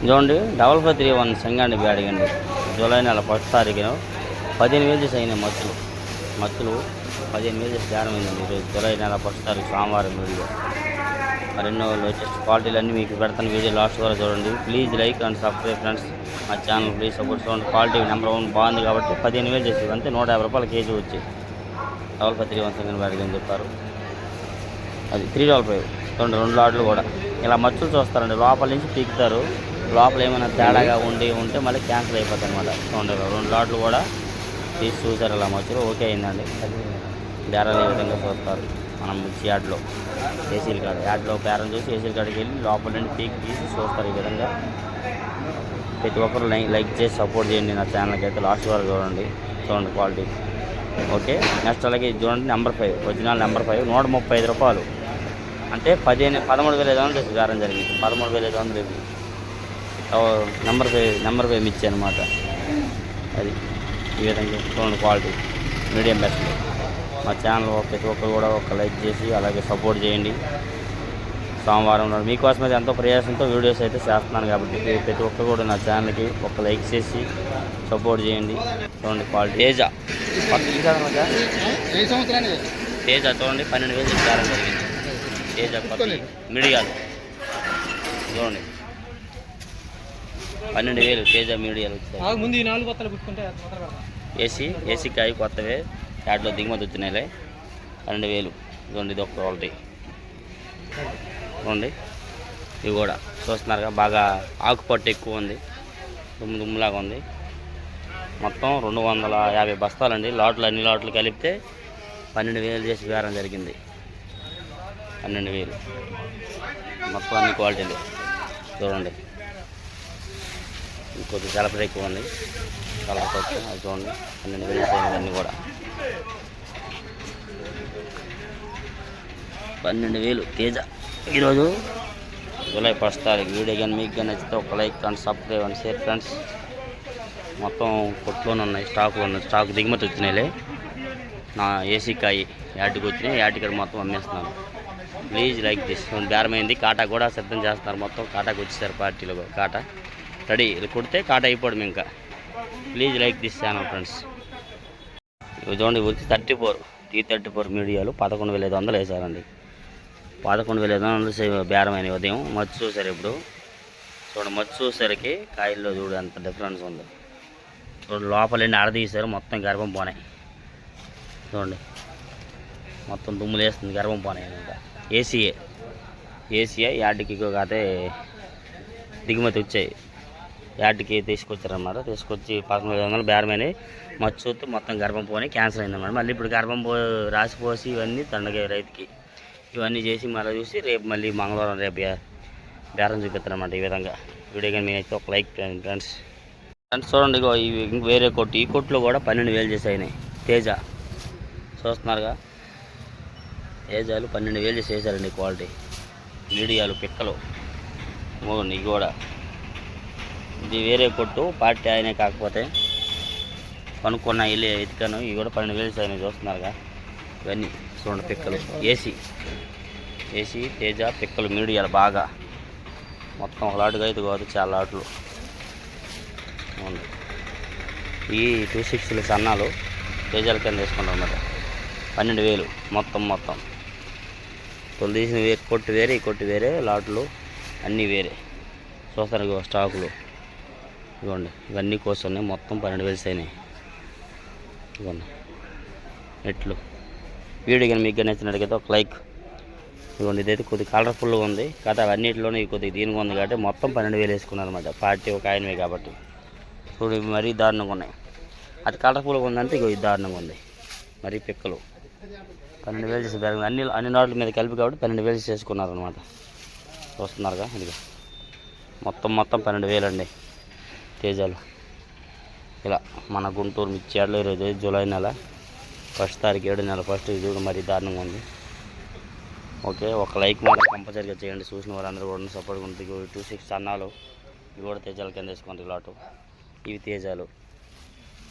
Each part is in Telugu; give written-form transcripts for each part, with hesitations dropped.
చూడండి 5531 సంగాండి బ్యాడ్ అండి. జూలై నెల 1 తారీఖున 15,000 చేసి అయినాయి మత్తులు 15,000 చేసి బేరమైందండి. ఈరోజు జూలై నెల 1 తారీఖు సోమవారం వీడియో. మరెన్నో లేటెస్ట్ క్వాలిటీలు అన్నీ మీకు పెడతాను. వీడియో లాస్ట్ వరకు చూడండి. Please like and subscribe friends. మా ఛానల్ ప్లీజ్ సపోర్ట్ చూడండి. క్వాలిటీ నెంబర్ 1 బాగుంది కాబట్టి 15,000 చేసి అంతే. 150 రూపాయలు కేజీ వచ్చి 5531 సంగాండి బ్యాడ్ అని చెప్పారు. అది 355 చూడండి. 2 లాట్లు కూడా ఇలా మచ్చులు చూస్తారండి. లోపల నుంచి పీకుతారు. లోపల ఏమైనా తేడాగా ఉంటే మళ్ళీ క్యాన్సిల్ అయిపోతాయి అనమాట. చూడండి 2 లాట్లు కూడా తీసి చూసారు. ఇలా మచ్చులు ఓకే అయిందండి. బేరాలు ఏ విధంగా చూస్తారు మనం మిర్చి యాడ్లో ఏసీల కాడ యాడ్లో బేరం చూసి ఏసీల కాడికి వెళ్ళి లోపల నుండి పీక్ తీసి చూస్తారు. ఈ విధంగా ప్రతి ఒక్కరు లైక్ చేసి సపోర్ట్ చేయండి. నా ఛానల్కి అయితే లాస్ట్ వరకు చూడండి క్వాలిటీ ఓకే. నెక్స్ట్ అలాగే చూడండి నెంబర్ 5 ఒరిజినల్ నెంబర్ 5 135 రూపాయలు అంటే 13,500 చేసి బేరం జరిగింది. 13,500 నెంబర్ 5 మిర్చి అనమాట. అది ఈ విధంగా చూడండి క్వాలిటీ మీడియం బెస్ట్. మా ఛానల్ ప్రతి ఒక్కరు కూడా ఒక లైక్ చేసి అలాగే సపోర్ట్ చేయండి. సోమవారం నాడు మీకోసం ఎంతో ప్రయాసంతో వీడియోస్ అయితే చేస్తున్నాను కాబట్టి ప్రతి ఒక్కరు కూడా నా ఛానల్కి ఒక లైక్ చేసి సపోర్ట్ చేయండి. చూడండి క్వాలిటీ తేజ చూడండి 12,000 బేరం జరిగింది. తేజ మీడియాలు చూడండి 12,000 తేజ మీడియాలు వచ్చాయి. ఏసీ కాయ కొత్తవే యాడ్లో దిగుమతి వచ్చినాయిలే 12,000 చూడండి. ఇది ఒక క్వాలిటీ చూడండి. ఇవి కూడా చూస్తున్నారుగా బాగా ఆకుపట్టు ఎక్కువ ఉంది. దుమ్ములాగా ఉంది. మొత్తం 250 బస్తాలండి. అన్ని లాట్లు కలిపితే 12,000 చేసి బేరం జరిగింది. 12,000 మొత్తం అన్ని క్వాలిటీలు చూడండి. ఇంకొద్ది కలపడ ఎక్కువ ఉంది. కలప అది చూడండి 12,000 అన్నీ కూడా 12,000 తేజ. ఈరోజు జూలై 1 తారీఖు. వీడియో కానీ మీకు నచ్చితే ఒక like and subscribe and share friends. మొత్తం కొట్లోనే ఉన్నాయి. స్టాక్ దిగుమతి వచ్చినాయిలే. నా ఏసీ కాయి యాడ్కి వచ్చినాయి. యాడ్కి మొత్తం అమ్మేస్తున్నాను. Please like this. బేరమైంది. కాటా కూడా సిద్ధం చేస్తున్నారు. మొత్తం కాటాకి వచ్చేసారు పార్టీలో. కాటా రెడీ. ఇది కొడితే కాటా అయిపోవడం ఇంకా. Please like this channel friends. ఇవి చూడండి వచ్చి 34 మీడియాలు 11,500 వేసారండి. 11,500 బేరమైన ఉదయం మచ్చు చూసారు. ఇప్పుడు చూడండి మచ్చు చూసరికి కాయల్లో చూడు ఎంత డిఫరెన్స్ ఉంది. చూడండి లోపలండి ఆడదీశారు. మొత్తం గర్భం పోనాయి. చూడండి మొత్తం దుమ్ములు వేస్తుంది. గర్భం పోనాయి ఇంకా. ఏసీఏ యాడ్కి కాతే దిగుమతి వచ్చాయి. యాడ్కి తీసుకొచ్చారన్నమాట. తీసుకొచ్చి 11,500 బేరమైనవి మచ్చూతూ మొత్తం గర్భం పోయి క్యాన్సర్ అయిందన్నమాట. మళ్ళీ ఇప్పుడు గర్భం రాసిపోసి ఇవన్నీ తండగా రైతుకి ఇవన్నీ చేసి మళ్ళీ చూసి రేపు మళ్ళీ మంగళవారం రేపు బేరం చూపిస్తారన్నమాట. ఈ విధంగా వీడియో కానీ మీరైతే ఒక లైక్ ఫ్రెండ్స్. చూడండి ఇవి వేరే కొట్టు. ఈ కొట్టులో కూడా 12,000 చేసి అయినాయి. తేజ చూస్తున్నారుగా. తేజాలు 12,000 చేసి వేసారండి. క్వాలిటీ మీడియాలు పిక్కలు ఇవి కూడా. ఇది వేరే కొట్టు పార్టీ అయినా కాకపోతే కొనుక్కున్న ఇల్లు ఎత్తుకాను. ఇవి కూడా 12,000 అయినాయి. చూస్తున్నారుగా ఇవన్నీ చూడండి పిక్కలు. ఏసీ తేజ పిక్కలు మీడియాలు బాగా మొత్తం ఒక లాటుగా అయితే కాదు చాలా లాట్లు. ఈ 260 సన్నాలు తేజాల కింద వేసుకుంటాం అన్నమాట. 12,000 మొత్తం తొలి తీసిన కొట్టు వేరే ఈ కొట్టు వేరే లాట్లు అన్నీ వేరే. చూస్తారు స్టాకులు ఇవ్వండి. ఇవన్నీ కోస్తున్నాయి. మొత్తం 12,000 అయినాయి. ఇవ్వండి నెట్లు. వీడియో కానీ మీకు నచ్చినట్టుగైతే ఒక లైక్ ఇవ్వండి. ఇదైతే కొద్దిగా కలర్ఫుల్గా ఉంది కదా. అవన్నిటిలోనే కొద్దిగా దీనిగా ఉంది కాబట్టి మొత్తం 12,000 వేసుకున్నారు అనమాట. పార్టీ ఒక ఆయనవే కాబట్టి ఇప్పుడు మరీ దారుణంగా ఉన్నాయి. అది కలర్ఫుల్గా ఉందంటే ఇది దారుణంగా ఉంది. మరీ పిక్కలు 12,000 చేసి అన్ని నాట్ల మీద కలిపి కాబట్టి 12,000 చేసుకున్నారు అనమాట. చూస్తున్నారుగా ఇది మొత్తం 12,000 అండి తేజాలు. ఇలా మన గుంటూరు మిర్చి యార్డ్లో ఈరోజు జూలై నెల 1 తారీఖు 7 నెల 1 ఇది కూడా మరీ దారుణంగా ఉంది. ఓకే ఒక లైక్ మాత్రం కంపల్సరీగా చేయండి. చూసిన వారందరూ కూడా సపోర్ట్గా ఉంటుంది. 260 అన్నాలు ఇవి కూడా తేజాల కింద వేసుకోండి. లాటు ఇవి తేజాలు.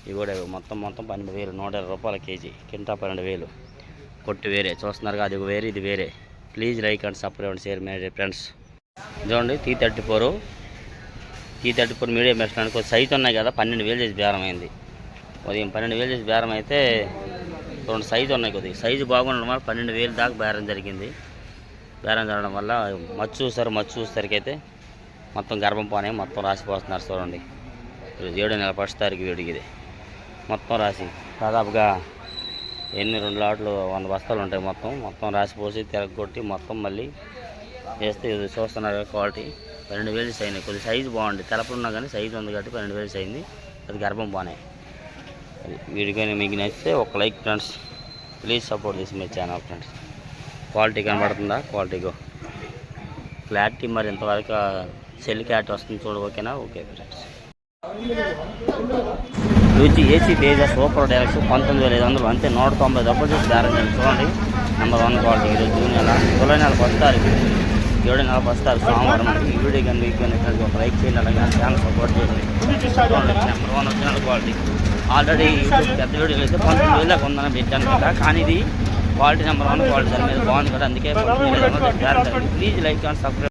ఇవి కూడా మొత్తం 12,000 120 రూపాయల కేజీ. కింటా 12,000 కొట్టు వేరే. చూస్తున్నారు అది వేరే ఇది వేరే. Please like and subscribe and share my friends. చూడండి T34 T34 మీడియం బెస్ట్ అనుకో సైజు ఉన్నాయి కదా 12,000 చేసి బేరం అయింది. ఉదయం 12,000 చేసి బేరం అయితే 2 సైజు ఉన్నాయి, కొద్దిగా సైజు బాగుండడం వల్ల 12,000 దాకా బేరం జరిగింది. బేరం జరగడం వల్ల మచ్చు చూసేసరికి అయితే మొత్తం గర్భం పానే మొత్తం రాసిపోతున్నారు చూడండి. 7 నెలల 1 తారీఖు వీడికి ఇది మొత్తం రాసి దాదాపుగా 2 లాట్లు 100 బస్తాలు ఉంటాయి. మొత్తం రాసిపోసి తిరగొట్టి మొత్తం మళ్ళీ వేస్తే ఇది చూస్తున్నారు క్వాలిటీ 12,000 అయినాయి. కొద్ది సైజు బాగుంది, తెలపలున్నా కానీ సైజు ఉంది కాబట్టి 12,000 అయింది. అది గర్భం బాగానే. వీడికైనా మీకు నచ్చితే ఒక లైక్ ఫ్రెండ్స్, ప్లీజ్ సపోర్ట్ చేసి మీ ఛానల్ ఫ్రెండ్స్. క్వాలిటీ కనబడుతుందా? క్వాలిటీగో క్లారిటీ మరి ఇంతవరకు సెల్ క్యాట్ వస్తుంది చూడ. ఓకేనా? Okay friends. రుచి ఏసీ తేజ సూపర్ డైరెక్ట్ 19,500 అంతే. 190 డబ్బులు చేసి బేరం చేయండి. చూడండి నెంబర్ 1 క్వాలిటీ. ఈరోజు జూన్ నెల 7 నెల 1 తారీఖు సోమవారం. ఈ వీడియో కానీ మీకు ఒక లైక్ చేయండి, అలాగే ఛానల్ సపోర్ట్ చేయండి. Number 1 original quality. ఆల్రెడీ పెద్ద వీడియోలు అయితే 19,000 దాకా ఉందని పెట్టాను కదా, కానీ ఇది క్వాలిటీ నెంబర్ 1 క్వాలిటీ దాని మీద బాగుంది కదా, అందుకే ప్లీజ్ లైక్ అండ్ సబ్స్క్రైబ్.